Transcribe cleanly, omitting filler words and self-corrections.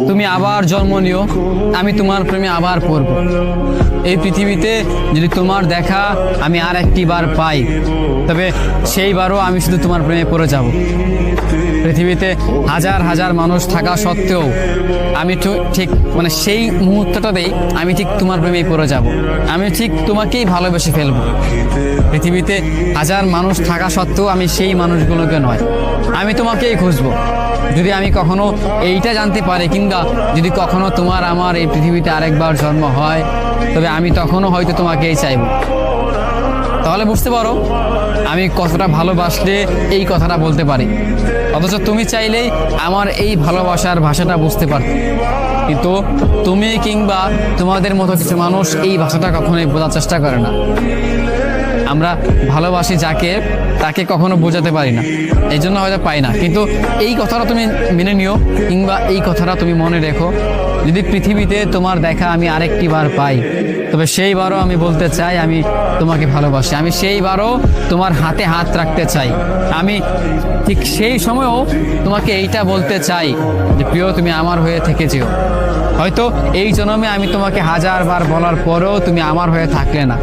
তুমি আবার জন্ম নিও, আমি তোমার প্রেমে আবার পড়ব। এই পৃথিবীতে যদি তোমার দেখা আমি আর একটি বার পাই, তবে সেইবারও আমি শুধু তোমার প্রেমে পড়ে যাব। পৃথিবীতে হাজার হাজার মানুষ থাকা সত্ত্বেও আমি ঠিক মানে সেই মুহূর্তটাতেই আমি ঠিক তোমার প্রেমেই পড়ে যাব। আমি ঠিক তোমাকেই ভালোবেসে ফেলবো। পৃথিবীতে হাজার মানুষ থাকা সত্ত্বেও আমি সেই মানুষগুলোকে নয়, আমি তোমাকেই খুঁজবো। যদি আমি কখনো এইটা জানতে পারি, কিংবা যদি কখনো তোমার আমার এই পৃথিবীতে আরেকবার জন্ম হয়, তবে আমি তখনও হয়তো তোমাকেই চাইব। তাহলে বুঝতে পারো আমি কতটা ভালোবাসলে এই কথাটা বলতে পারি। অথচ তুমি চাইলেই আমার এই ভালোবাসার ভাষাটা বুঝতে পারতে, কিন্তু তুমি কিংবা তোমাদের মতো কিছু মানুষ এই ভাষাটা কখনোই বোঝার চেষ্টা করে না। আমরা ভালোবাসি যাকে, তাকে কখনো বোঝাতে পারি না, এই জন্য হয়তো পাই না। কিন্তু এই কথাটা তুমি মেনে নিও, কিংবা এই কথাটা তুমি মনে রেখো, যদি পৃথিবীতে তোমার দেখা আমি আরেকটি বার পাই, তবে সেইবারও আমি বলতে চাই আমি তোমাকে ভালোবাসি। আমি সেইবারও তোমার হাতে হাত রাখতে চাই। আমি ঠিক সেই সময়ও তোমাকে এইটা বলতে চাই যে প্রিয়, তুমি আমার হয়ে থেকে যেও। হয়তো এই জন্মে আমি তোমাকে হাজার বার বলার পরেও তুমি আমার হয়ে থাকলে না।